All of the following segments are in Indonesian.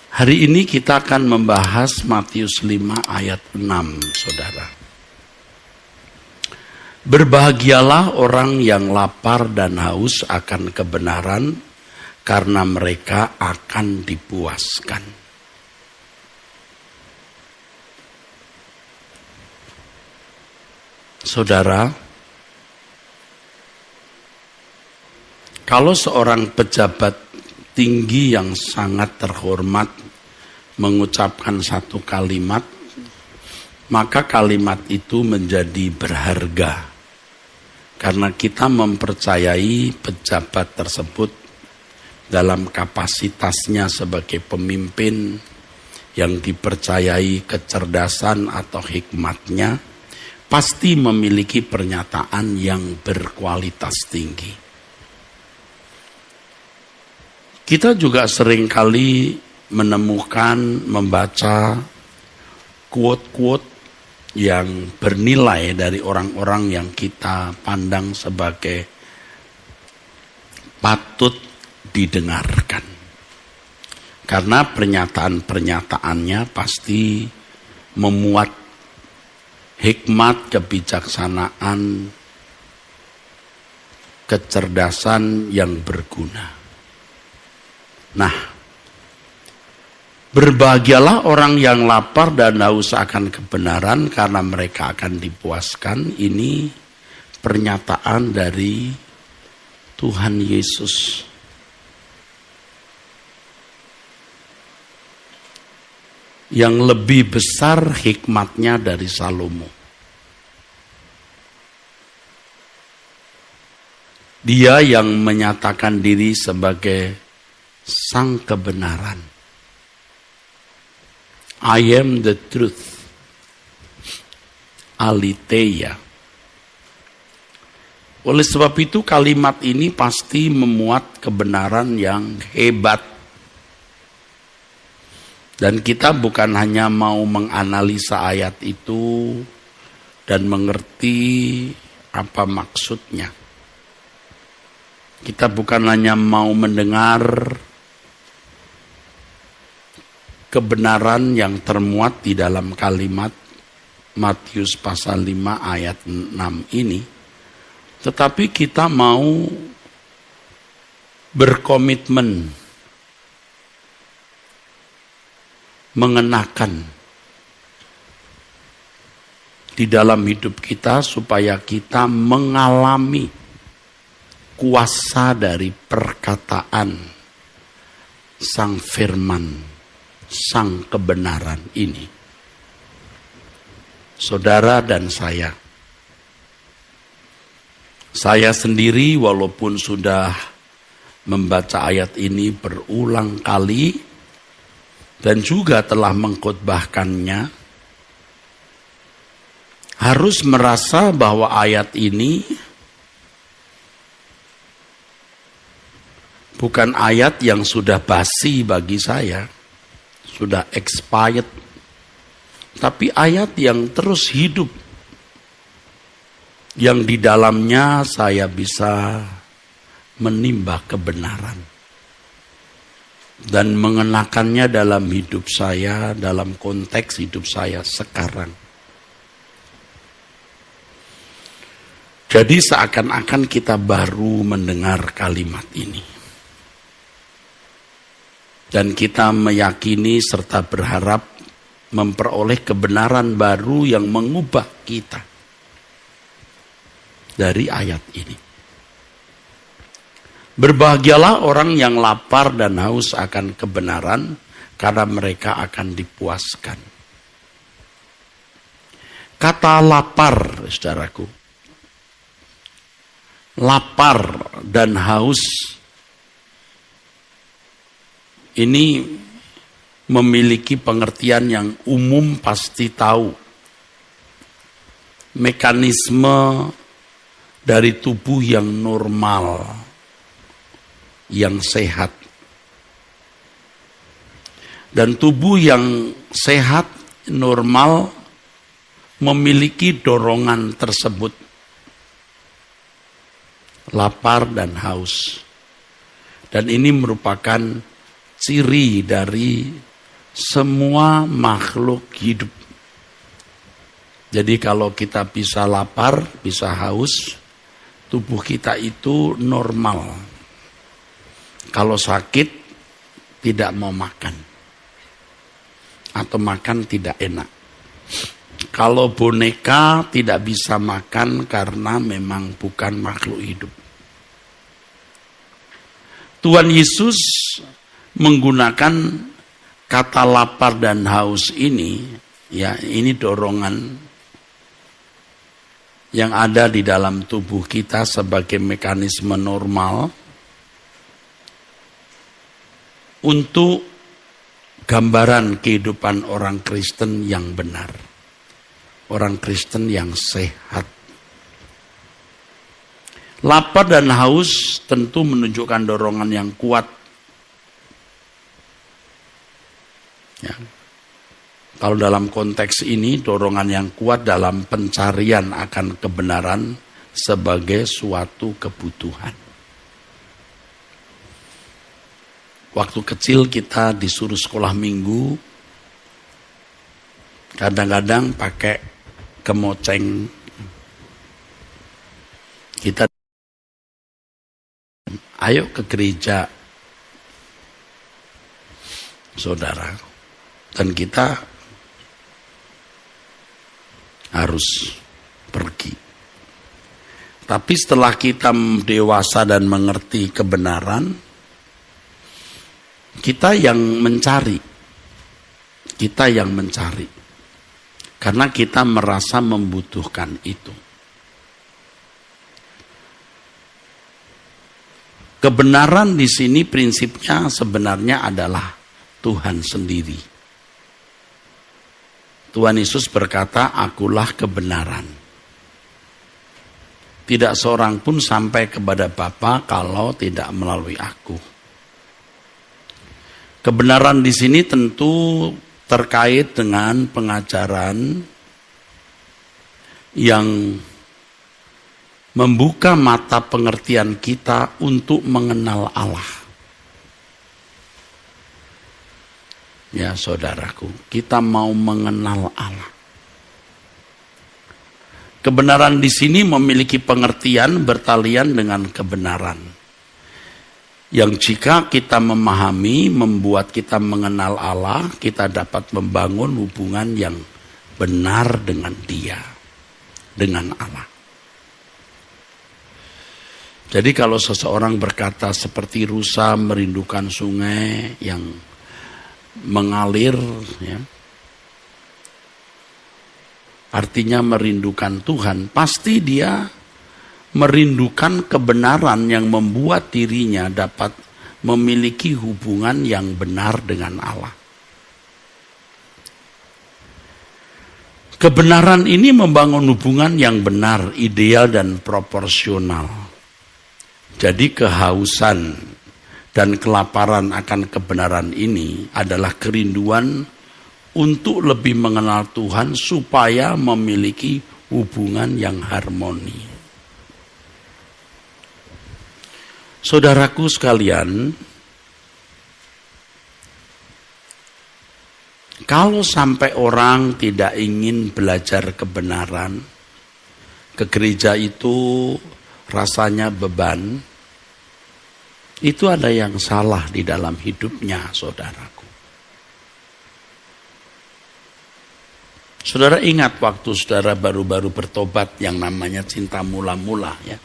Hari ini kita akan membahas Matius 5 ayat 6, saudara. Berbahagialah orang yang lapar dan haus akan kebenaran, karena mereka akan dipuaskan. Saudara, kalau seorang pejabat tinggi yang sangat terhormat mengucapkan satu kalimat, maka kalimat itu menjadi berharga. Karena kita mempercayai pejabat tersebut dalam kapasitasnya sebagai pemimpin yang dipercayai kecerdasan atau hikmatnya, pasti memiliki pernyataan yang berkualitas tinggi. Kita juga seringkali membaca quote-quote yang bernilai dari orang-orang yang kita pandang sebagai patut didengarkan. Karena pernyataan-pernyataannya pasti memuat hikmat, kebijaksanaan, kecerdasan yang berguna. Nah, berbahagialah orang yang lapar dan haus akan kebenaran, karena mereka akan dipuaskan. Ini pernyataan dari Tuhan Yesus. Yang lebih besar hikmatnya dari Salomo. Dia yang menyatakan diri sebagai sang kebenaran. I am the truth. Aletheia. Oleh sebab itu kalimat ini pasti memuat kebenaran yang hebat. Dan kita bukan hanya mau menganalisa ayat itu dan mengerti apa maksudnya. Kita bukan hanya mau mendengar kebenaran yang termuat di dalam kalimat Matius pasal 5 ayat 6 ini, tetapi kita mau berkomitmen mengenakan di dalam hidup kita supaya kita mengalami kuasa dari perkataan sang firman, sang kebenaran ini. Saudara dan saya sendiri walaupun sudah membaca ayat ini berulang kali dan juga telah mengkhotbahkannya, harus merasa bahwa ayat ini bukan ayat yang sudah basi bagi saya, sudah expired, tapi ayat yang terus hidup, yang di dalamnya saya bisa menimba kebenaran dan mengenakannya dalam hidup saya, dalam konteks hidup saya sekarang. Jadi seakan-akan kita baru mendengar kalimat ini. Dan kita meyakini serta berharap memperoleh kebenaran baru yang mengubah kita dari ayat ini. Berbahagialah orang yang lapar dan haus akan kebenaran, karena mereka akan dipuaskan. Kata lapar, saudaraku, lapar dan haus ini memiliki pengertian yang umum, pasti tahu. Mekanisme dari tubuh yang normal, yang sehat. Dan tubuh yang sehat, normal, memiliki dorongan tersebut. Lapar dan haus. Dan ini merupakan ciri dari semua makhluk hidup. Jadi kalau kita bisa lapar, bisa haus, tubuh kita itu normal. Kalau sakit, tidak mau makan. Atau makan tidak enak. Kalau boneka tidak bisa makan karena memang bukan makhluk hidup. Tuhan Yesus menggunakan kata lapar dan haus ini, ya, ini dorongan yang ada di dalam tubuh kita sebagai mekanisme normal untuk gambaran kehidupan orang Kristen yang benar, orang Kristen yang sehat. Lapar dan haus tentu menunjukkan dorongan yang kuat. Ya. Kalau dalam konteks ini, dorongan yang kuat dalam pencarian akan kebenaran sebagai suatu kebutuhan. Waktu kecil kita disuruh sekolah minggu, kadang-kadang pakai kemoceng. Kita ayo ke gereja, saudara, dan kita harus pergi. Tapi setelah kita dewasa dan mengerti kebenaran, kita yang mencari. Karena kita merasa membutuhkan itu. Kebenaran di sini prinsipnya sebenarnya adalah Tuhan sendiri. Tuhan Yesus berkata, "Akulah kebenaran. Tidak seorang pun sampai kepada Bapa kalau tidak melalui aku." Kebenaran di sini tentu terkait dengan pengajaran yang membuka mata pengertian kita untuk mengenal Allah. Ya saudaraku, kita mau mengenal Allah. Kebenaran di sini memiliki pengertian bertalian dengan kebenaran. Yang jika kita memahami, membuat kita mengenal Allah, kita dapat membangun hubungan yang benar dengan Dia, dengan Allah. Jadi kalau seseorang berkata seperti rusa merindukan sungai yang mengalir, ya, artinya merindukan Tuhan, pasti dia merindukan kebenaran yang membuat dirinya dapat memiliki hubungan yang benar dengan Allah. Kebenaran ini membangun hubungan yang benar, ideal dan proporsional. Jadi kehausan dan kelaparan akan kebenaran ini adalah kerinduan untuk lebih mengenal Tuhan supaya memiliki hubungan yang harmoni. Saudaraku sekalian, kalau sampai orang tidak ingin belajar kebenaran, ke gereja itu rasanya beban, itu ada yang salah di dalam hidupnya, saudaraku. Saudara ingat waktu saudara baru-baru bertobat yang namanya cinta mula-mula, ya.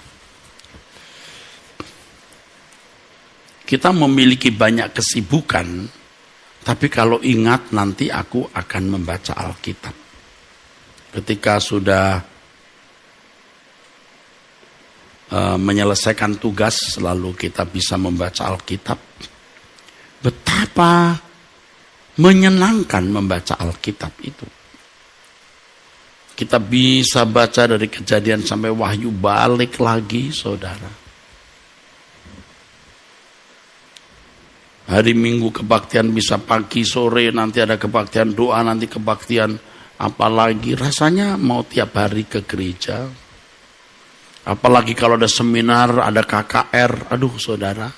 Kita memiliki banyak kesibukan, tapi kalau ingat nanti aku akan membaca Alkitab. Ketika sudah menyelesaikan tugas, lalu kita bisa membaca Alkitab. Betapa menyenangkan membaca Alkitab itu. Kita bisa baca dari Kejadian sampai Wahyu, balik lagi, saudara. Hari Minggu kebaktian bisa pagi, sore, nanti ada kebaktian doa, nanti kebaktian apalagi. Rasanya mau tiap hari ke gereja. Apalagi kalau ada seminar, ada KKR. Aduh saudara,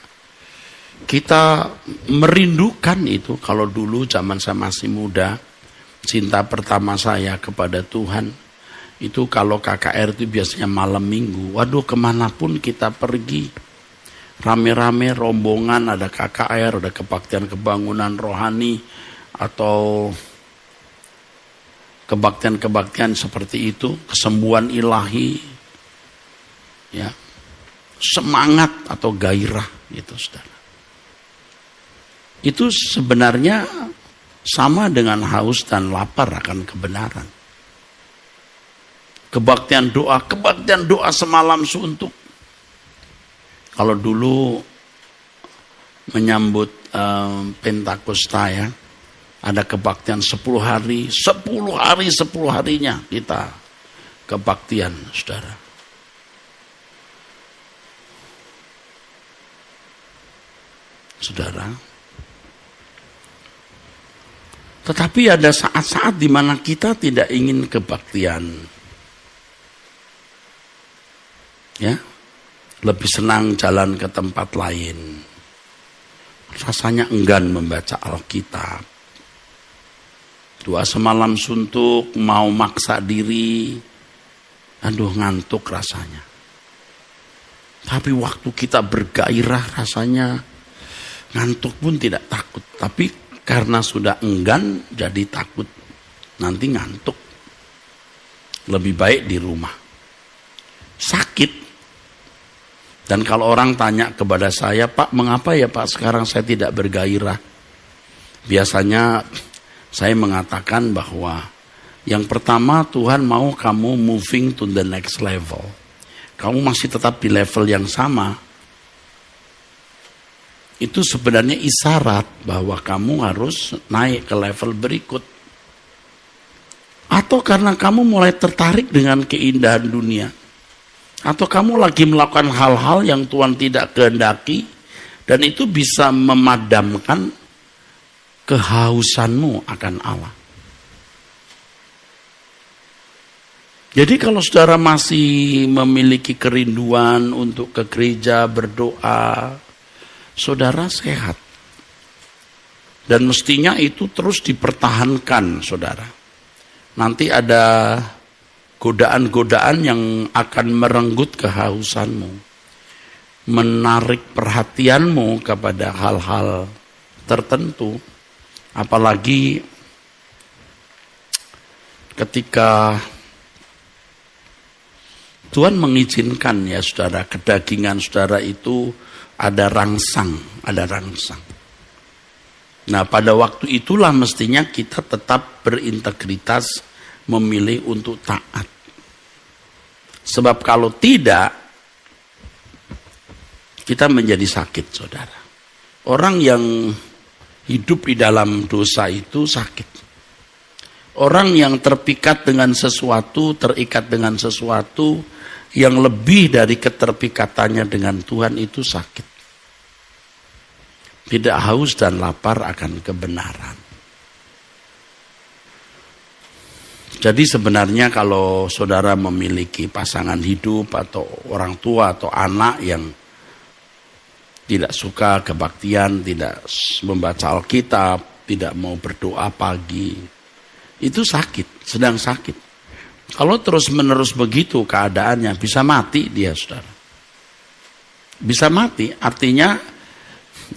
Kita merindukan itu. Kalau dulu zaman saya masih muda, cinta pertama saya kepada Tuhan, itu kalau KKR itu biasanya malam minggu. Waduh, kemanapun kita pergi, rame-rame rombongan, ada KKR, ada kebaktian kebangunan rohani, atau kebaktian-kebaktian seperti itu, kesembuhan ilahi, ya, semangat atau gairah gitu, saudara. Itu sebenarnya sama dengan haus dan lapar akan kebenaran. Kebaktian doa semalam suntuk. Kalau dulu menyambut Pentakosta, ya, ada kebaktian 10 hari, 10 harinya kita kebaktian, saudara. Saudara. Tetapi ada saat-saat di mana kita tidak ingin kebaktian. Ya. Lebih senang jalan ke tempat lain. Rasanya enggan membaca Alkitab. Doa semalam suntuk, mau maksa diri. Aduh, ngantuk rasanya. Tapi waktu kita bergairah rasanya ngantuk pun tidak takut. Tapi karena sudah enggan jadi takut. Nanti ngantuk. Lebih baik di rumah. Sakit. Dan kalau orang tanya kepada saya, Pak, mengapa ya Pak sekarang saya tidak bergairah? Biasanya saya mengatakan bahwa yang pertama, Tuhan mau kamu moving to the next level. Kamu masih tetap di level yang sama. Itu sebenarnya isyarat bahwa kamu harus naik ke level berikut. Atau karena kamu mulai tertarik dengan keindahan dunia. Atau kamu lagi melakukan hal-hal yang Tuhan tidak kehendaki. Dan itu bisa memadamkan kehausanmu akan Allah. Jadi kalau saudara masih memiliki kerinduan untuk ke gereja berdoa, saudara sehat. Dan mestinya itu terus dipertahankan, saudara. Nanti ada godaan-godaan yang akan merenggut kehausanmu. Menarik perhatianmu kepada hal-hal tertentu. Apalagi ketika Tuhan mengizinkan, ya saudara, kedagingan saudara itu ada rangsang. Nah, pada waktu itulah mestinya kita tetap berintegritas memilih untuk taat. Sebab kalau tidak, kita menjadi sakit, saudara. Orang yang hidup di dalam dosa itu sakit. Orang yang terpikat dengan sesuatu, terikat dengan sesuatu yang lebih dari keterpikatannya dengan Tuhan itu sakit. Tidak haus dan lapar akan kebenaran. Jadi sebenarnya kalau saudara memiliki pasangan hidup atau orang tua atau anak yang tidak suka kebaktian, tidak membaca Alkitab, tidak mau berdoa pagi, itu sakit, sedang sakit. Kalau terus-menerus begitu keadaannya, bisa mati dia, saudara. Bisa mati, artinya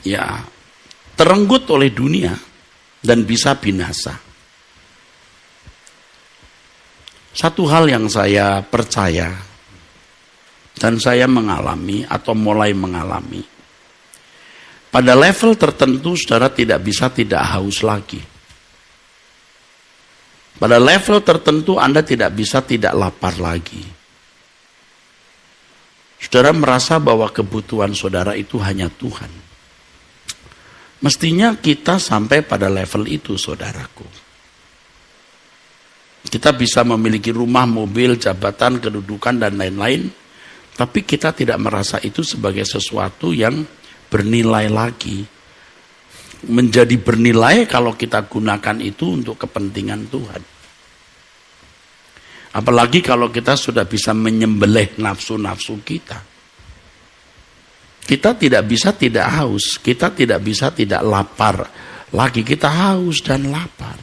ya terenggut oleh dunia dan bisa binasa. Satu hal yang saya percaya dan saya mengalami atau mulai mengalami, pada level tertentu saudara tidak bisa tidak haus lagi. Pada level tertentu Anda tidak bisa tidak lapar lagi. Saudara merasa bahwa kebutuhan saudara itu hanya Tuhan. Mestinya kita sampai pada level itu, saudaraku. Kita bisa memiliki rumah, mobil, jabatan, kedudukan, dan lain-lain. Tapi kita tidak merasa itu sebagai sesuatu yang bernilai lagi. Menjadi bernilai kalau kita gunakan itu untuk kepentingan Tuhan. Apalagi kalau kita sudah bisa menyembelih nafsu-nafsu kita. Kita tidak bisa tidak haus, kita tidak bisa tidak lapar. Lagi kita haus dan lapar.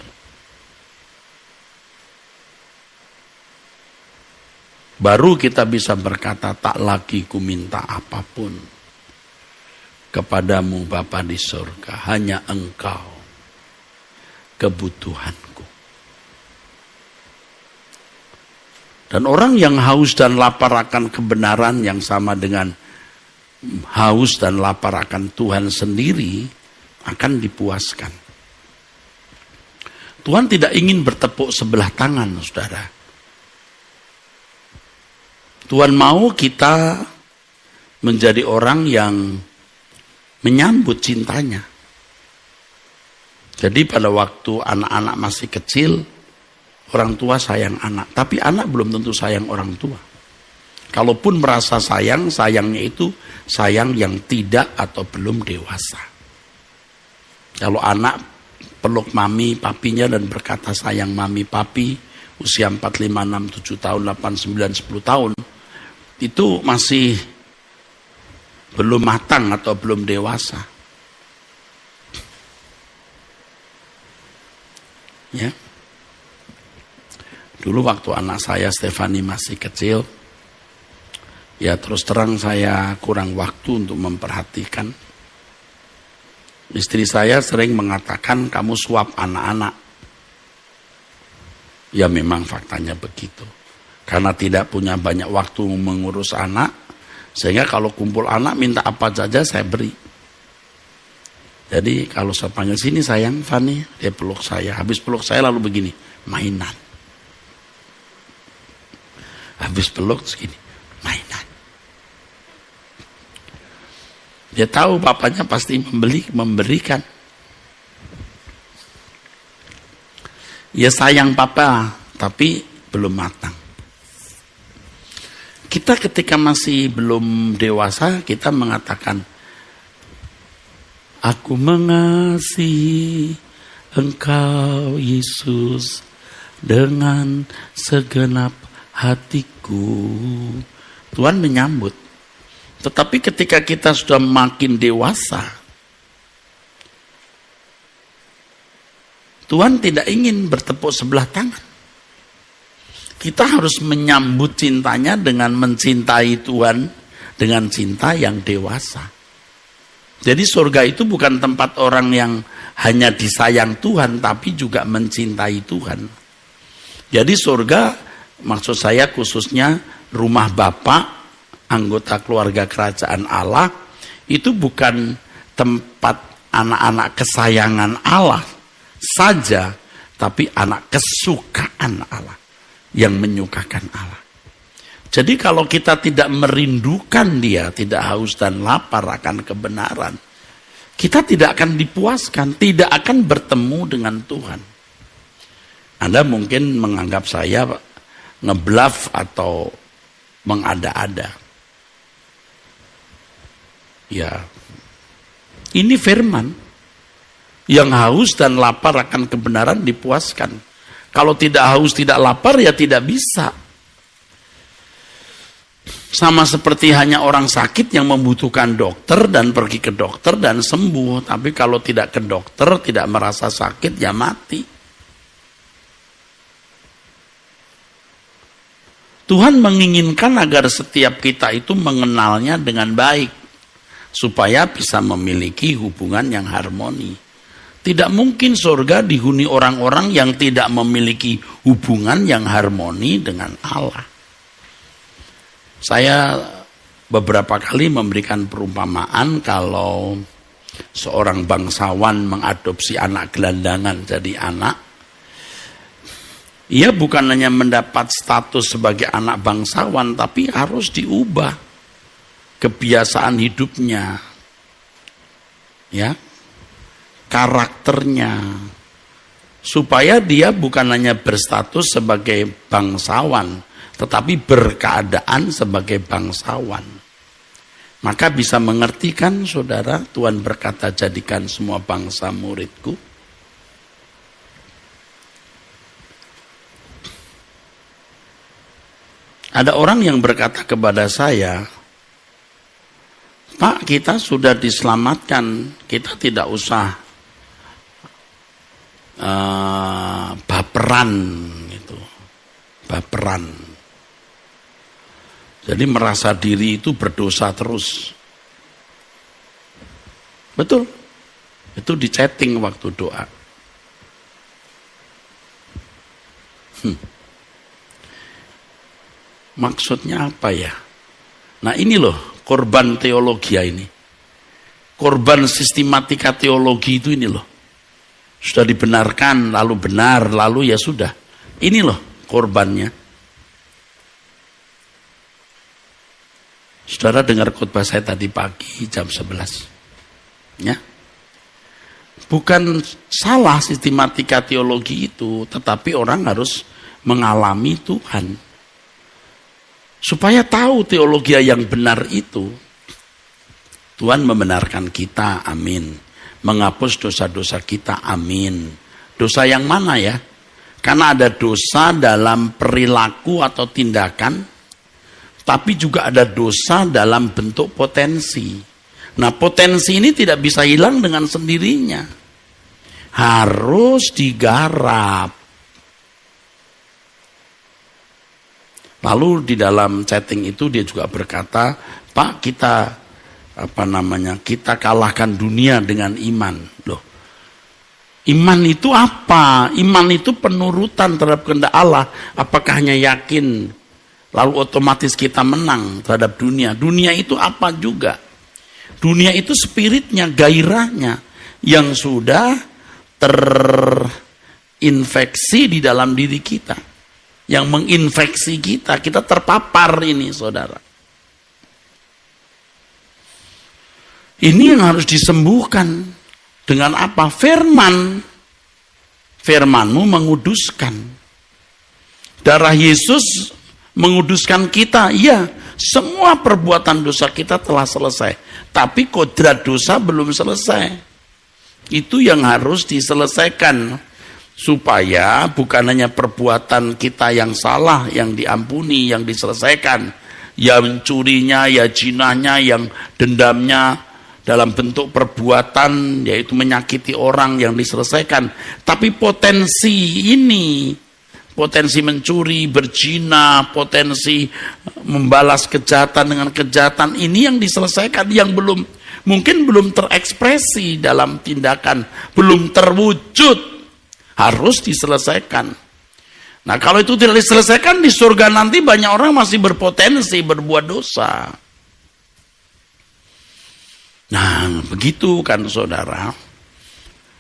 Baru kita bisa berkata, tak lagi ku minta apapun kepadamu Bapa di surga, hanya Engkau kebutuhanku. Dan orang yang haus dan lapar akan kebenaran yang sama dengan haus dan lapar akan Tuhan sendiri akan dipuaskan. Tuhan tidak ingin bertepuk sebelah tangan, saudara. Tuhan mau kita menjadi orang yang menyambut cintanya. Jadi pada waktu anak-anak masih kecil, orang tua sayang anak. Tapi anak belum tentu sayang orang tua. Kalaupun merasa sayang, sayangnya itu sayang yang tidak atau belum dewasa. Kalau anak peluk mami, papinya dan berkata sayang mami, papi, usia 4, 5, 6, 7 tahun, 8, 9, 10 tahun, itu masih belum matang atau belum dewasa. Ya. Dulu waktu anak saya Stefani masih kecil, ya terus terang saya kurang waktu untuk memperhatikan. Istri saya sering mengatakan kamu suap anak-anak. Ya memang faktanya begitu. Karena tidak punya banyak waktu mengurus anak, sehingga kalau kumpul anak minta apa saja saya beri. Jadi kalau saya panggil sini sayang Fani, dia peluk saya. Habis peluk saya lalu begini, mainan. Habis peluk segini, mainan. Dia tahu bapaknya pasti memberikan. Ya sayang papa, tapi belum matang. Kita ketika masih belum dewasa, kita mengatakan, aku mengasihi Engkau Yesus dengan segenap hatiku. Tuhan menyambut. Tetapi ketika kita sudah makin dewasa, Tuhan tidak ingin bertepuk sebelah tangan. Kita harus menyambut cintanya dengan mencintai Tuhan dengan cinta yang dewasa. Jadi surga itu bukan tempat orang yang hanya disayang Tuhan, tapi juga mencintai Tuhan. Jadi surga, maksud saya khususnya rumah Bapa, anggota keluarga kerajaan Allah, itu bukan tempat anak-anak kesayangan Allah saja, tapi anak kesukaan Allah, yang menyukakan Allah. Jadi kalau kita tidak merindukan Dia, tidak haus dan lapar akan kebenaran, kita tidak akan dipuaskan, tidak akan bertemu dengan Tuhan. Anda mungkin menganggap saya ngebluff atau mengada-ada. Ya, ini firman. Yang haus dan lapar akan kebenaran dipuaskan. Kalau tidak haus, tidak lapar, ya tidak bisa. Sama seperti hanya orang sakit yang membutuhkan dokter dan pergi ke dokter dan sembuh. Tapi kalau tidak ke dokter, tidak merasa sakit, ya mati. Tuhan menginginkan agar setiap kita itu mengenalnya dengan baik, supaya bisa memiliki hubungan yang harmoni. Tidak mungkin surga dihuni orang-orang yang tidak memiliki hubungan yang harmoni dengan Allah. Saya beberapa kali memberikan perumpamaan kalau seorang bangsawan mengadopsi anak gelandangan jadi anak. Ia bukan hanya mendapat status sebagai anak bangsawan, tapi harus diubah kebiasaan hidupnya. Ya. Karakternya, supaya dia bukan hanya berstatus sebagai bangsawan, tetapi berkeadaan sebagai bangsawan. Maka bisa mengerti kan saudara, Tuhan berkata jadikan semua bangsa muridku. Ada orang yang berkata kepada saya, Pak, kita sudah diselamatkan, kita tidak usah baperan gitu. Baperan. Jadi merasa diri itu berdosa terus. Betul. Itu di chatting waktu doa. Maksudnya apa ya? Nah ini loh korban teologi ini. Korban sistematika teologi itu ini loh. Sudah dibenarkan, lalu benar, lalu ya sudah. Ini loh korbannya. Saudara dengar khotbah saya tadi pagi jam 11. Ya. Bukan salah sistematika teologi itu, tetapi orang harus mengalami Tuhan. Supaya tahu teologi yang benar itu. Tuhan membenarkan kita, amin. Menghapus dosa-dosa kita, amin. Dosa yang mana ya? Karena ada dosa dalam perilaku atau tindakan, tapi juga ada dosa dalam bentuk potensi. Nah, potensi ini tidak bisa hilang dengan sendirinya. Harus digarap. Lalu di dalam chatting itu dia juga berkata, Pak, kita kalahkan dunia dengan iman. Loh, iman itu apa? Iman itu penurutan terhadap kehendak Allah. Apakah hanya yakin lalu otomatis kita menang terhadap dunia? Dunia itu apa juga? Dunia itu spiritnya, gairahnya yang sudah terinfeksi di dalam diri kita. Yang menginfeksi kita terpapar ini saudara. Ini yang harus disembuhkan. Dengan apa? Firman. Firmanmu menguduskan. Darah Yesus menguduskan kita. Iya, semua perbuatan dosa kita telah selesai. Tapi kodrat dosa belum selesai. Itu yang harus diselesaikan. Supaya bukan hanya perbuatan kita yang salah, yang diampuni, yang diselesaikan. Ya mencurinya, ya jinahnya, yang dendamnya dalam bentuk perbuatan, yaitu menyakiti orang yang diselesaikan. Tapi potensi ini, potensi mencuri, berzina, potensi membalas kejahatan dengan kejahatan, ini yang diselesaikan, yang mungkin belum terekspresi dalam tindakan, belum terwujud. Harus diselesaikan. Nah kalau itu tidak diselesaikan, di surga nanti banyak orang masih berpotensi berbuat dosa. Nah begitu kan saudara.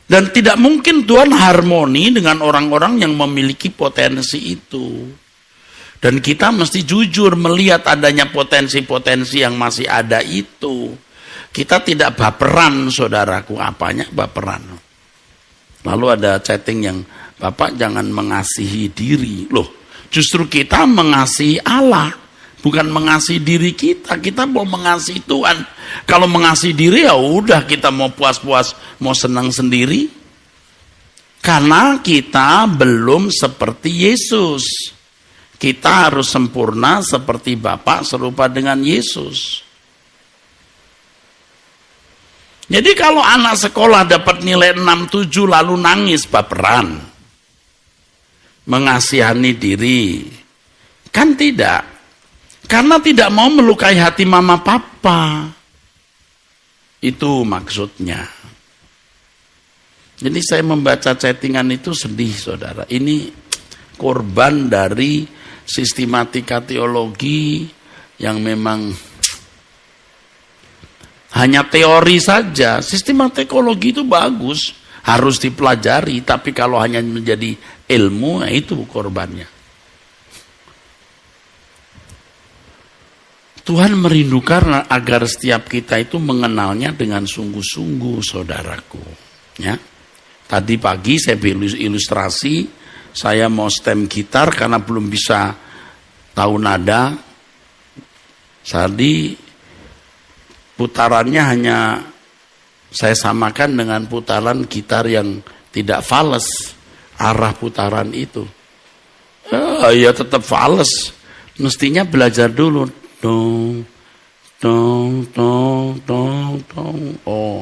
Dan tidak mungkin Tuhan harmoni dengan orang-orang yang memiliki potensi itu. Dan kita mesti jujur melihat adanya potensi-potensi yang masih ada itu. Kita tidak baperan saudaraku, apanya baperan. Lalu ada chatting yang, Bapak jangan mengasihi diri. Loh, justru kita mengasihi Allah, bukan mengasihi diri kita. Kita mau mengasihi Tuhan. Kalau mengasihi diri ya udah kita mau puas-puas, mau senang sendiri. Karena kita belum seperti Yesus. Kita harus sempurna seperti Bapa serupa dengan Yesus. Jadi kalau anak sekolah dapat nilai 6, 7 lalu nangis baperan. Mengasihani diri. Kan tidak. Karena tidak mau melukai hati mama papa. Itu maksudnya. Jadi saya membaca chattingan itu sedih saudara. Ini korban dari sistematika teologi yang memang hanya teori saja. Sistematika teologi itu bagus, harus dipelajari, tapi kalau hanya menjadi ilmu, nah itu korbannya. Tuhan merindukan agar setiap kita itu mengenalnya dengan sungguh-sungguh, saudaraku. Ya. Tadi pagi saya ilustrasi, saya mau stem gitar karena belum bisa tahu nada. Tadi putarannya hanya saya samakan dengan putaran gitar yang tidak fales, arah putaran itu. Ya tetap fales. Mestinya belajar dulu. Do, Tong, tong, tong, tong. Oh,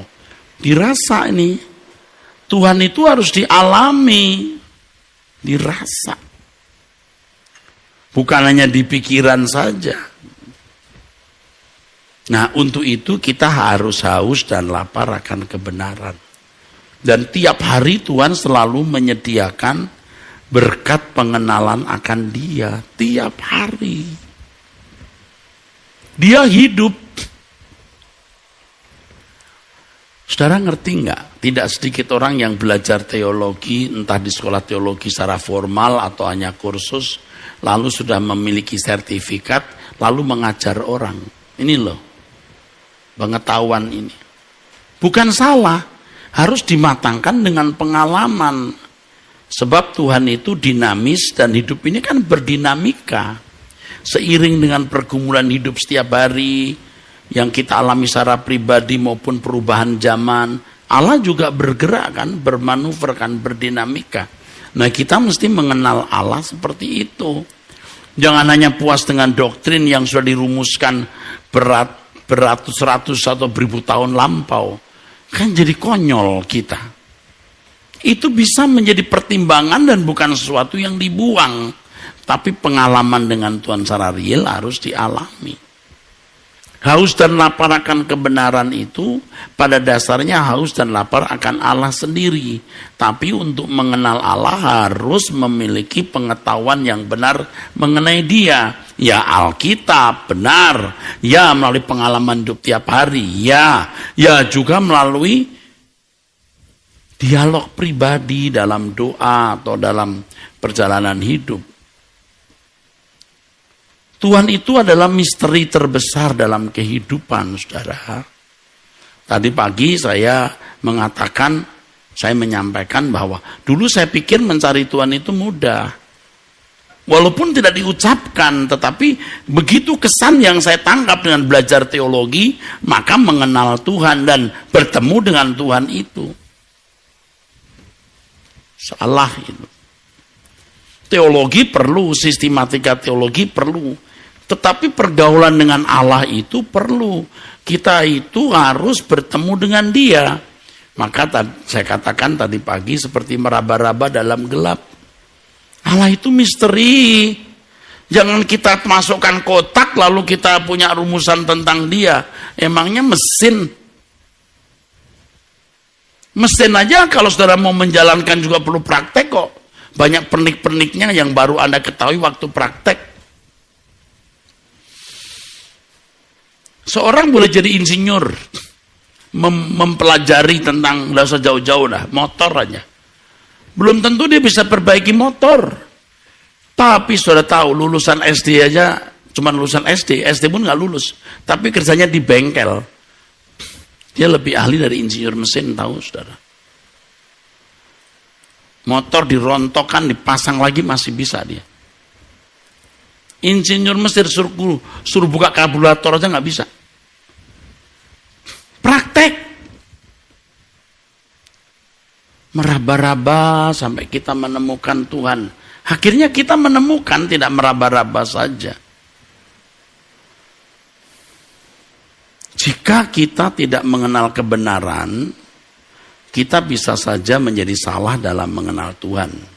dirasa ini. Tuhan itu harus dialami, dirasa. Bukan hanya di pikiran saja. Nah, untuk itu kita harus haus dan lapar akan kebenaran. Dan tiap hari Tuhan selalu menyediakan berkat pengenalan akan Dia. Tiap hari. Dia hidup. Saudara ngerti nggak? Tidak sedikit orang yang belajar teologi, entah di sekolah teologi secara formal atau hanya kursus, lalu sudah memiliki sertifikat, lalu mengajar orang. Ini loh, pengetahuan ini. Bukan salah, harus dimatangkan dengan pengalaman. Sebab Tuhan itu dinamis dan hidup ini kan berdinamika. Seiring dengan pergumulan hidup setiap hari, yang kita alami secara pribadi maupun perubahan zaman, Allah juga bergerak kan, bermanuver kan, berdinamika. Nah, kita mesti mengenal Allah seperti itu. Jangan hanya puas dengan doktrin yang sudah dirumuskan beratus-ratus atau beribu tahun lampau. Kan jadi konyol kita. Itu bisa menjadi pertimbangan dan bukan sesuatu yang dibuang. Tapi pengalaman dengan Tuhan secara real harus dialami. Haus dan lapar akan kebenaran itu pada dasarnya haus dan lapar akan Allah sendiri. Tapi untuk mengenal Allah harus memiliki pengetahuan yang benar mengenai Dia. Ya Alkitab, benar. Ya melalui pengalaman hidup tiap hari. Ya juga melalui dialog pribadi dalam doa atau dalam perjalanan hidup. Tuhan itu adalah misteri terbesar dalam kehidupan, saudara. Tadi pagi saya menyampaikan bahwa dulu saya pikir mencari Tuhan itu mudah. Walaupun tidak diucapkan, tetapi begitu kesan yang saya tangkap dengan belajar teologi, maka mengenal Tuhan dan bertemu dengan Tuhan itu. Salah itu. Teologi perlu, sistematika teologi perlu. Tetapi pergaulan dengan Allah itu perlu. Kita itu harus bertemu dengan Dia. Maka saya katakan tadi pagi seperti meraba-raba dalam gelap. Allah itu misteri. Jangan kita masukkan kotak lalu kita punya rumusan tentang Dia. Emangnya mesin? Mesin aja kalau saudara mau menjalankan juga perlu praktek kok. Banyak pernik-perniknya yang baru Anda ketahui waktu praktek. Seorang boleh jadi insinyur, mempelajari tentang, nggak usah jauh-jauh lah, motor aja. Belum tentu dia bisa perbaiki motor. Tapi sudah tahu, lulusan SD aja, cuma lulusan SD pun nggak lulus. Tapi kerjanya di bengkel. Dia lebih ahli dari insinyur mesin, tahu saudara. Motor dirontokkan, dipasang lagi masih bisa dia. Insinyur Mesir suruh buka karburator aja nggak bisa. Praktek. Meraba-raba sampai kita menemukan Tuhan. Akhirnya kita menemukan, tidak meraba-raba saja. Jika kita tidak mengenal kebenaran, kita bisa saja menjadi salah dalam mengenal Tuhan.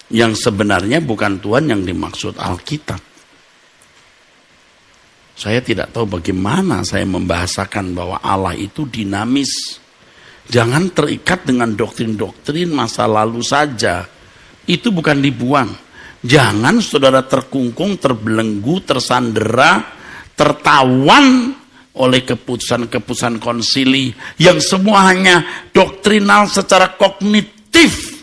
Yang sebenarnya bukan Tuhan yang dimaksud Alkitab. Saya tidak tahu bagaimana saya membahasakan bahwa Allah itu dinamis. Jangan terikat dengan doktrin-doktrin masa lalu saja. Itu bukan dibuang. Jangan saudara terkungkung, terbelenggu, tersandera, tertawan oleh keputusan-keputusan konsili yang semua hanya doktrinal secara kognitif.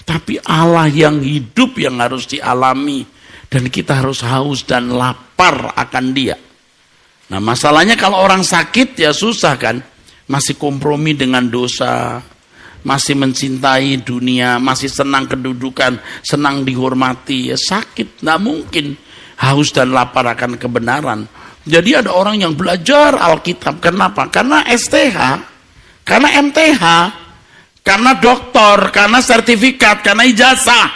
Tapi Allah yang hidup yang harus dialami. Dan kita harus haus dan lapar akan Dia. Nah masalahnya kalau orang sakit ya susah kan. Masih kompromi dengan dosa. Masih mencintai dunia. Masih senang kedudukan. Senang dihormati. Ya sakit. Nggak mungkin haus dan lapar akan kebenaran. Jadi ada orang yang belajar Alkitab. Kenapa? Karena STH. Karena MTH. Karena doktor, karena sertifikat, karena ijazah,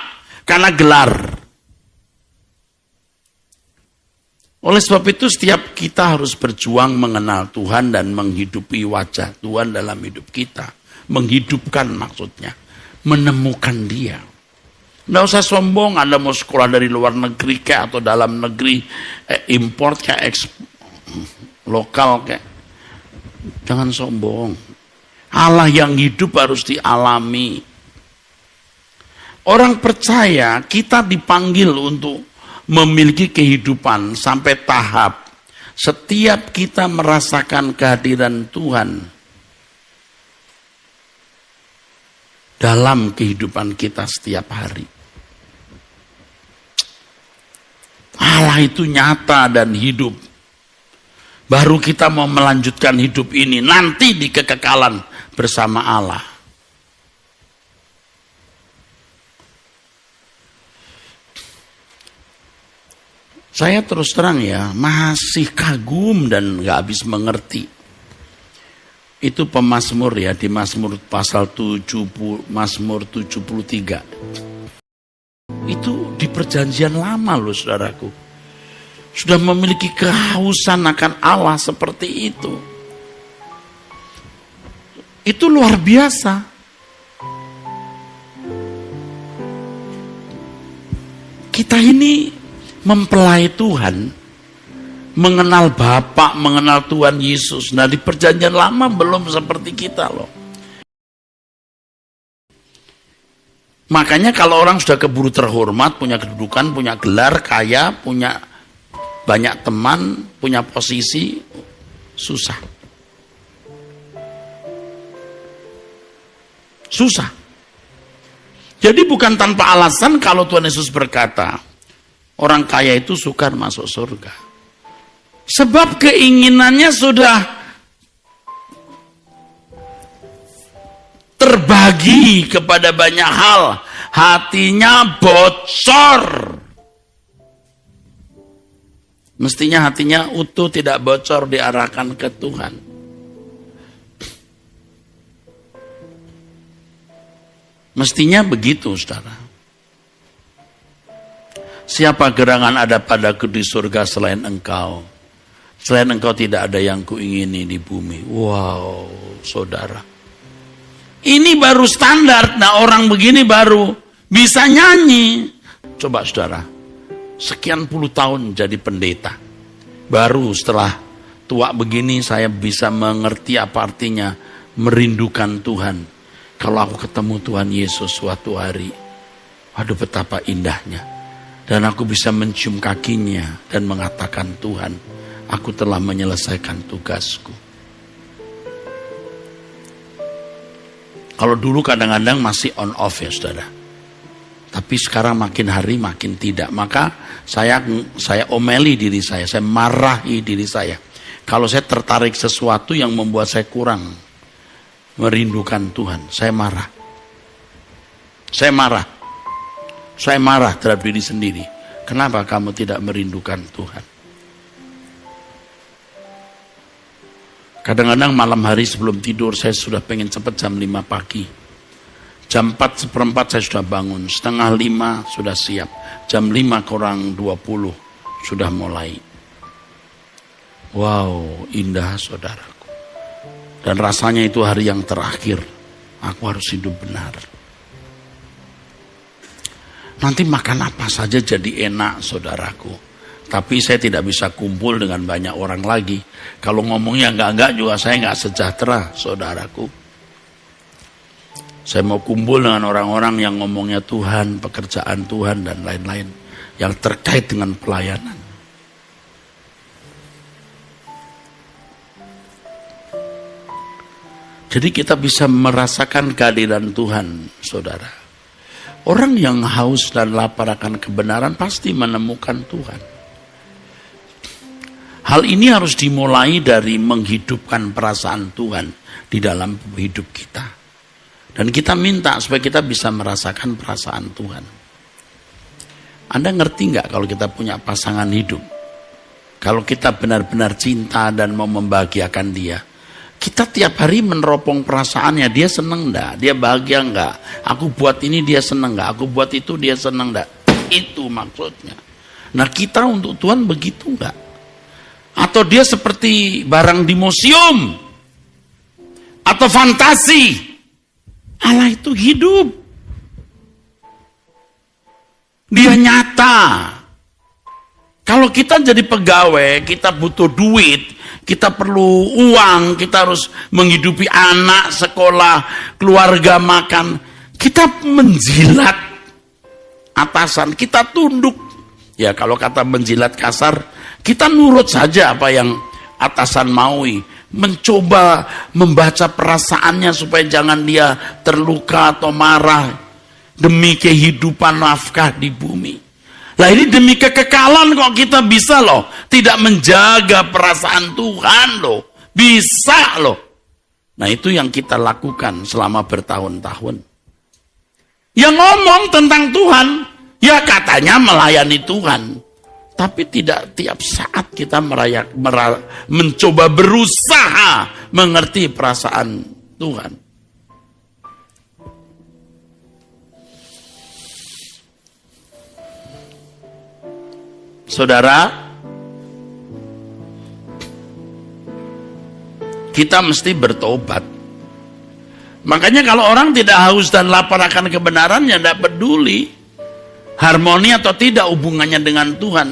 karena gelar. Oleh sebab itu setiap kita harus berjuang mengenal Tuhan dan menghidupi wajah Tuhan dalam hidup kita. Menghidupkan maksudnya. Menemukan dia. Nggak usah sombong, Anda mau sekolah dari luar negeri kayak atau dalam negeri, import kayak lokal kayak. Jangan sombong. Allah yang hidup harus dialami. Orang percaya kita dipanggil untuk memiliki kehidupan sampai tahap setiap kita merasakan kehadiran Tuhan dalam kehidupan kita setiap hari. Allah itu nyata dan hidup. Baru kita mau melanjutkan hidup ini nanti di kekekalan bersama Allah. Saya terus terang ya, masih kagum dan gak habis mengerti. Itu pemazmur ya, di Mazmur pasal 70, Mazmur 73. Itu di perjanjian lama loh saudaraku. Sudah memiliki kehausan akan Allah seperti itu. Itu luar biasa. Kita ini mempelai Tuhan, mengenal Bapa, mengenal Tuhan Yesus. Nah di perjanjian lama belum seperti kita loh. Makanya kalau orang sudah keburu terhormat, punya kedudukan, punya gelar, kaya, punya banyak teman, punya posisi, susah. Susah. Jadi bukan tanpa alasan kalau Tuhan Yesus berkata, orang kaya itu sukar masuk surga. Sebab keinginannya sudah terbagi kepada banyak hal. Hatinya bocor. Mestinya hatinya utuh, tidak bocor, diarahkan ke Tuhan. Mestinya begitu, saudara. Siapa gerangan ada padaku di surga selain engkau? Selain engkau tidak ada yang kuingini di bumi. Wow, saudara. Ini baru standar. Nah orang begini baru bisa nyanyi. Coba saudara. Sekian puluh tahun jadi pendeta. Baru setelah tua begini saya bisa mengerti apa artinya merindukan Tuhan. Kalau aku ketemu Tuhan Yesus suatu hari. Waduh betapa indahnya. Dan aku bisa mencium kakinya dan mengatakan Tuhan, aku telah menyelesaikan tugasku. Kalau dulu kadang-kadang masih on off ya saudara. Tapi sekarang makin hari makin tidak. Maka saya omeli diri saya marahi diri saya. Kalau saya tertarik sesuatu yang membuat saya kurang merindukan Tuhan, saya marah. Saya marah terhadap diri sendiri. Kenapa kamu tidak merindukan Tuhan? Kadang-kadang malam hari sebelum tidur saya sudah pengen cepat jam 5 pagi. Jam 4:15 saya sudah bangun, 4:30 sudah siap. Jam 5:20 sudah mulai. Wow, indah saudaraku. Dan rasanya itu hari yang terakhir. Aku harus hidup benar. Nanti makan apa saja jadi enak saudaraku. Tapi saya tidak bisa kumpul dengan banyak orang lagi. Kalau ngomongnya enggak juga saya enggak sejahtera saudaraku. Saya mau kumpul dengan orang-orang yang ngomongnya Tuhan, pekerjaan Tuhan, dan lain-lain. Yang terkait dengan pelayanan. Jadi kita bisa merasakan kehadiran Tuhan, saudara. Orang yang haus dan lapar akan kebenaran pasti menemukan Tuhan. Hal ini harus dimulai dari menghidupkan perasaan Tuhan di dalam hidup kita. Dan kita minta supaya kita bisa merasakan perasaan Tuhan. Anda ngerti nggak kalau kita punya pasangan hidup? Kalau kita benar-benar cinta dan mau membahagiakan dia. Kita tiap hari meneropong perasaannya. Dia seneng nggak? Dia bahagia nggak? Aku buat ini dia seneng nggak? Aku buat itu dia seneng nggak? Itu maksudnya. Nah kita untuk Tuhan begitu nggak? Atau dia seperti barang di museum. Atau fantasi. Allah itu hidup. Dia nyata. Kalau kita jadi pegawai, kita butuh duit, kita perlu uang, kita harus menghidupi anak, sekolah, keluarga, makan. Kita menjilat atasan, kita tunduk. Ya kalau kata menjilat kasar, kita nurut saja apa yang atasan maui. Mencoba membaca perasaannya supaya jangan dia terluka atau marah. Demi kehidupan nafkah di bumi. Lah ini demi kekekalan kok kita bisa loh. Tidak menjaga perasaan Tuhan loh. Bisa loh. Nah itu yang kita lakukan selama bertahun-tahun. Yang ngomong tentang Tuhan, ya katanya melayani Tuhan. Tapi tidak tiap saat kita mencoba berusaha mengerti perasaan Tuhan. Saudara, kita mesti bertobat. Makanya kalau orang tidak haus dan lapar akan kebenaran, ya tidak peduli harmoni atau tidak hubungannya dengan Tuhan.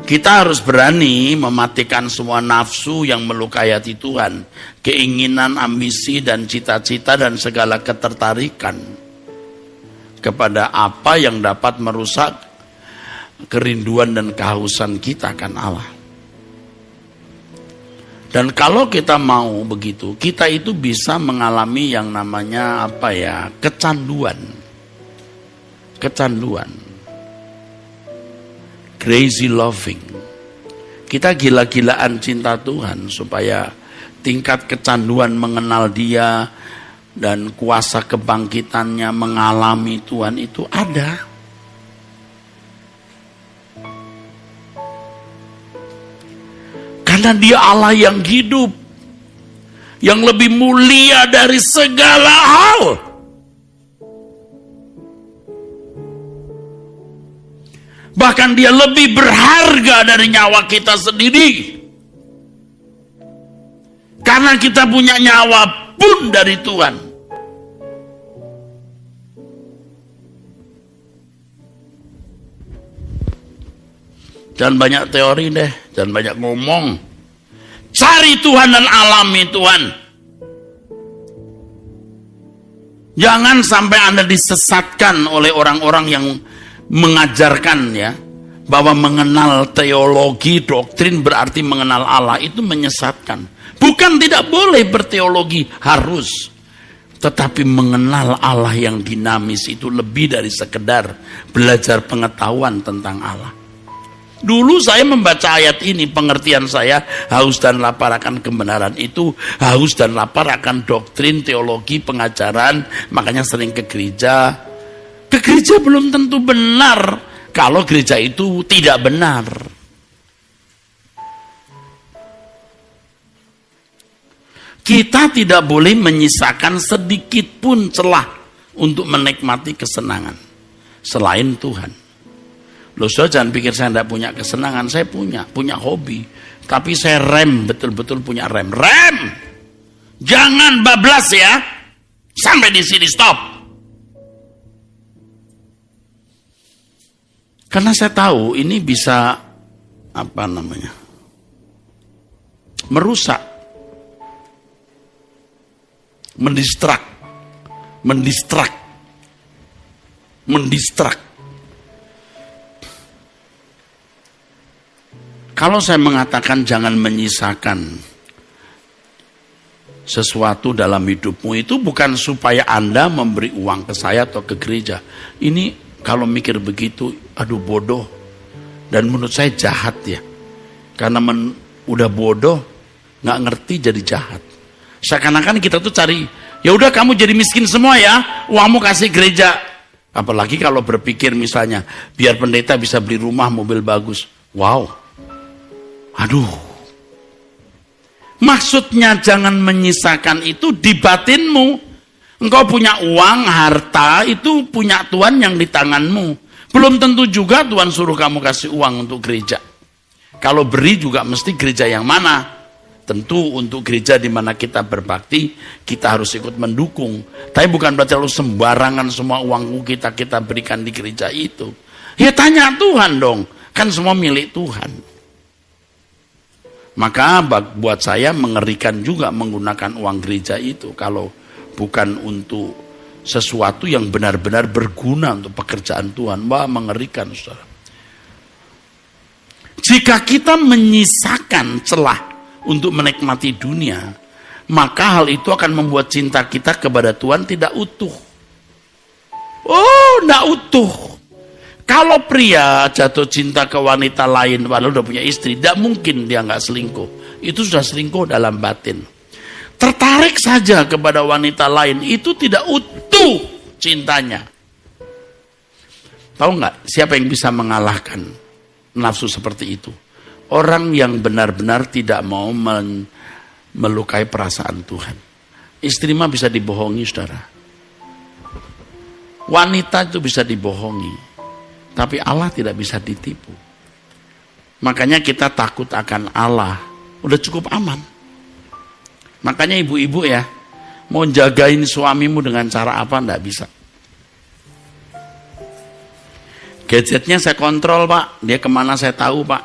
Kita harus berani mematikan semua nafsu yang melukai hati Tuhan, keinginan, ambisi, dan cita-cita, dan segala ketertarikan kepada apa yang dapat merusak kerinduan dan kehausan kita akan Allah. Dan kalau kita mau begitu, kita itu bisa mengalami yang namanya kecanduan. Crazy loving. Kita gila-gilaan cinta Tuhan supaya tingkat kecanduan mengenal Dia dan kuasa kebangkitannya mengalami Tuhan itu ada. Karena Dia Allah yang hidup, yang lebih mulia dari segala hal. Bahkan Dia lebih berharga dari nyawa kita sendiri. Karena kita punya nyawa pun dari Tuhan. Jangan banyak teori deh, jangan banyak ngomong. Cari Tuhan dan alami Tuhan. Jangan sampai Anda disesatkan oleh orang-orang yang mengajarkan bahwa mengenal teologi, doktrin berarti mengenal Allah. Itu menyesatkan. Bukan tidak boleh berteologi, harus. Tetapi mengenal Allah yang dinamis itu lebih dari sekedar belajar pengetahuan tentang Allah. Dulu saya membaca ayat ini, pengertian saya haus dan lapar akan kebenaran itu haus dan lapar akan doktrin, teologi, pengajaran. Makanya sering ke gereja. Ke gereja belum tentu benar kalau gereja itu tidak benar. Kita tidak boleh menyisakan sedikit pun celah untuk menikmati kesenangan selain Tuhan. Loh, jangan pikir saya tidak punya kesenangan, saya punya hobi. Tapi saya betul-betul punya rem. Jangan bablas ya. Sampai di sini stop. Karena saya tahu ini bisa merusak, mendistrak. Kalau saya mengatakan jangan menyisakan sesuatu dalam hidupmu, itu bukan supaya Anda memberi uang ke saya atau ke gereja. Ini kalau mikir begitu, aduh bodoh. Dan menurut saya jahat ya. Karena udah bodoh, nggak ngerti jadi jahat. Seakan-akan kita tuh cari, ya udah kamu jadi miskin semua ya, uangmu kasih gereja. Apalagi kalau berpikir misalnya, biar pendeta bisa beli rumah, mobil bagus. Wow. Aduh. Maksudnya jangan menyisakan itu di batinmu. Engkau punya uang, harta, itu punya Tuhan yang di tanganmu. Belum tentu juga Tuhan suruh kamu kasih uang untuk gereja. Kalau beri juga mesti gereja yang mana? Tentu untuk gereja di mana kita berbakti, kita harus ikut mendukung. Tapi bukan berarti lalu sembarangan semua uangku kita berikan di gereja itu. Ya tanya Tuhan dong, kan semua milik Tuhan. Maka buat saya mengerikan juga menggunakan uang gereja itu kalau bukan untuk sesuatu yang benar-benar berguna untuk pekerjaan Tuhan. Wah, mengerikan, saudara. Jika kita menyisakan celah untuk menikmati dunia, maka hal itu akan membuat cinta kita kepada Tuhan tidak utuh. Oh, tidak utuh. Kalau pria jatuh cinta ke wanita lain, walau udah punya istri, tidak mungkin dia nggak selingkuh. Itu sudah selingkuh dalam batin. Tertarik saja kepada wanita lain, itu tidak utuh cintanya. Tahu nggak siapa yang bisa mengalahkan nafsu seperti itu? Orang yang benar-benar tidak mau melukai perasaan Tuhan. Istri mah bisa dibohongi, saudara. Wanita itu bisa dibohongi. Tapi Allah tidak bisa ditipu. Makanya kita takut akan Allah. Udah cukup aman. Makanya ibu-ibu ya, mau jagain suamimu dengan cara apa enggak bisa. Gadgetnya saya kontrol, Pak. Dia kemana saya tahu, Pak.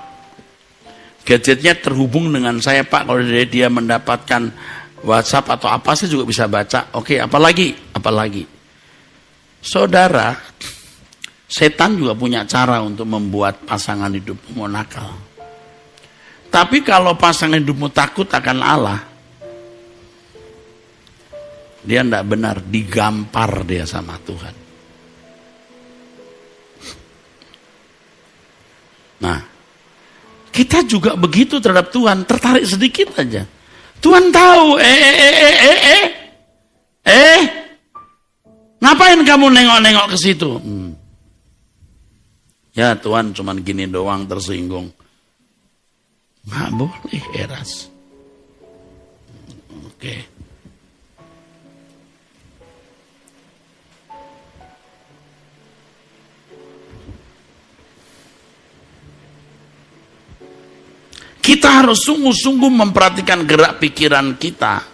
Gadgetnya terhubung dengan saya, Pak. Kalau dia mendapatkan WhatsApp atau apa, saya juga bisa baca. Oke, apalagi? Saudara, setan juga punya cara untuk membuat pasangan hidupmu nakal. Tapi kalau pasangan hidupmu takut akan Allah, dia tidak benar, digampar dia sama Tuhan. Nah, kita juga begitu terhadap Tuhan, tertarik sedikit aja. Tuhan tahu, ngapain kamu nengok-nengok ke situ? Ya Tuhan cuman gini doang, tersinggung. Nggak boleh, Eras. Oke. Kita harus sungguh-sungguh memperhatikan gerak pikiran kita.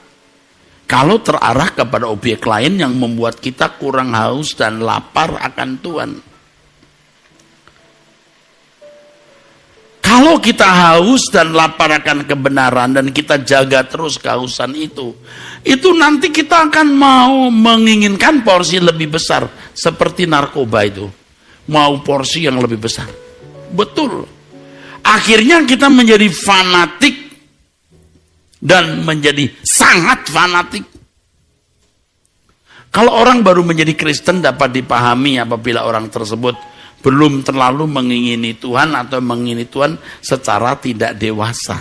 Kalau terarah kepada objek lain yang membuat kita kurang haus dan lapar akan Tuhan. Kalau kita haus dan lapar akan kebenaran dan kita jaga terus kehausan itu nanti kita akan mau menginginkan porsi lebih besar. Seperti narkoba itu. Mau porsi yang lebih besar. Betul. Akhirnya kita menjadi fanatik dan menjadi sangat fanatik. Kalau orang baru menjadi Kristen dapat dipahami apabila orang tersebut belum terlalu mengingini Tuhan atau mengingini Tuhan secara tidak dewasa.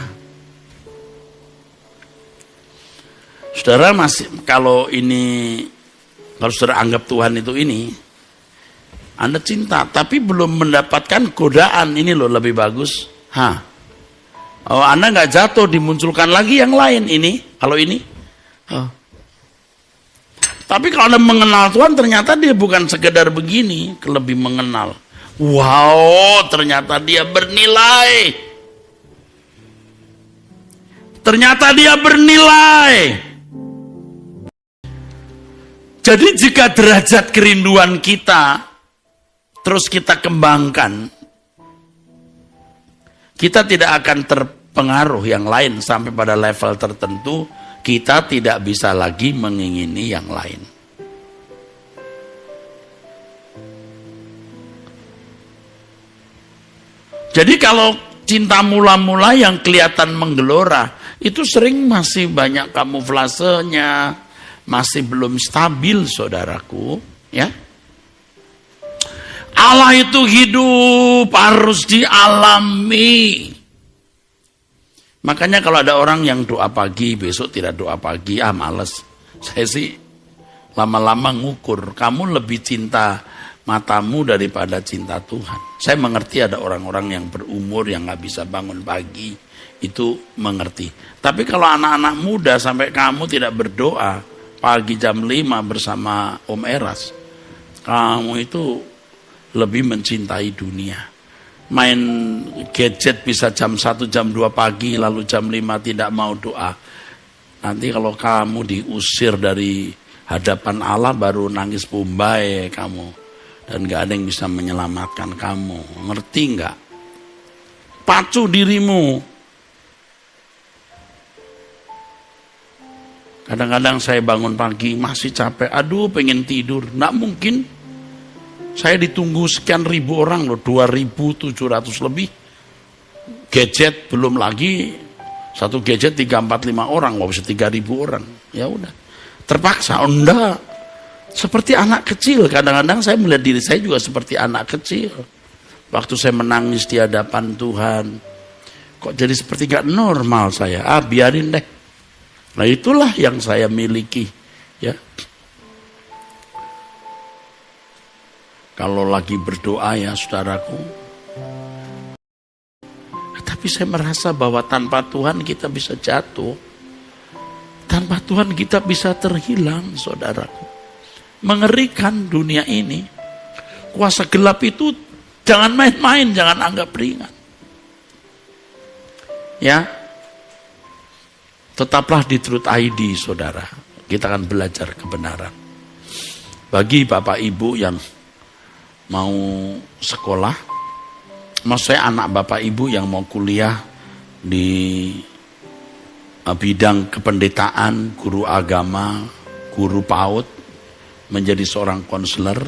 Saudara kalau saudara anggap Tuhan itu ini, Anda cinta tapi belum mendapatkan godaan, ini loh lebih bagus. Oh, Anda nggak jatuh, dimunculkan lagi yang lain ini. Kalau ini, tapi kalau Anda mengenal Tuhan ternyata dia bukan sekedar begini, lebih mengenal. Wow, ternyata dia bernilai. Ternyata dia bernilai. Jadi jika derajat kerinduan kita terus kita kembangkan, kita tidak akan terpengaruh yang lain sampai pada level tertentu, kita tidak bisa lagi mengingini yang lain. Jadi kalau cinta mula-mula yang kelihatan menggelora, itu sering masih banyak kamuflasenya, masih belum stabil, saudaraku, ya. Allah itu hidup, harus dialami. Makanya kalau ada orang yang doa pagi, besok tidak doa pagi, males. Saya sih lama-lama ngukur, kamu lebih cinta matamu daripada cinta Tuhan. Saya mengerti ada orang-orang yang berumur yang gak bisa bangun pagi, itu mengerti. Tapi kalau anak-anak muda sampai kamu tidak berdoa pagi jam 5 bersama Om Eras, kamu itu lebih mencintai dunia. main gadget bisa jam 1, jam 2 pagi, lalu jam 5 tidak mau doa. Nanti kalau kamu diusir dari hadapan Allah baru nangis pumbai kamu. Dan gak ada yang bisa menyelamatkan kamu. Ngerti gak? Pacu dirimu. Kadang-kadang saya bangun pagi masih capek. Aduh pengen tidur. Nggak mungkin. Saya ditunggu sekian ribu orang loh. 2.700 lebih. Gadget belum lagi. Satu gadget 3, 4, 5 orang. Nggak bisa 3.000 orang. Ya udah. Terpaksa. Oh, enggak. Seperti anak kecil. Kadang-kadang saya melihat diri saya juga seperti anak kecil. Waktu saya menangis di hadapan Tuhan. Kok jadi seperti gak normal saya. Biarin deh. Nah itulah yang saya miliki. Ya. Kalau lagi berdoa ya saudaraku. Tapi saya merasa bahwa tanpa Tuhan kita bisa jatuh. Tanpa Tuhan kita bisa terhilang saudaraku. Mengerikan dunia ini. Kuasa gelap itu jangan main-main, jangan anggap ringan. Ya. Tetaplah di Truth ID, saudara. Kita akan belajar kebenaran. Bagi Bapak Ibu yang mau sekolah, maksudnya anak Bapak Ibu yang mau kuliah di bidang kependetaan, guru agama, guru PAUD, menjadi seorang konselor,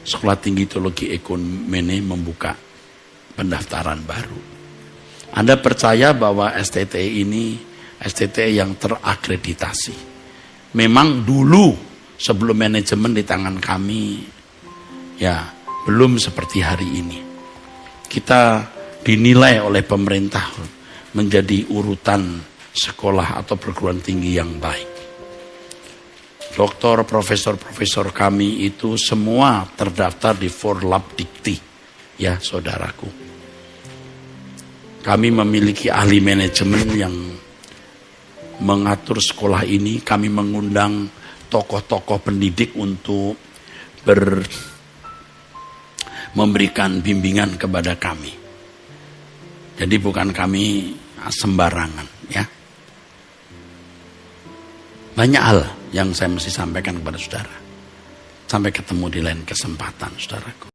Sekolah Tinggi Teologi Ekumene membuka pendaftaran baru. Anda percaya bahwa STTI ini STTI yang terakreditasi. Memang dulu sebelum manajemen di tangan kami, ya belum seperti hari ini. Kita dinilai oleh pemerintah menjadi urutan sekolah atau perguruan tinggi yang baik. Doktor, profesor kami itu semua terdaftar di Forlabdikti, ya saudaraku. Kami memiliki ahli manajemen yang mengatur sekolah ini. Kami mengundang tokoh-tokoh pendidik untuk memberikan bimbingan kepada kami. Jadi bukan kami sembarangan, ya. Banyak hal yang saya mesti sampaikan kepada saudara. Sampai ketemu di lain kesempatan, saudaraku.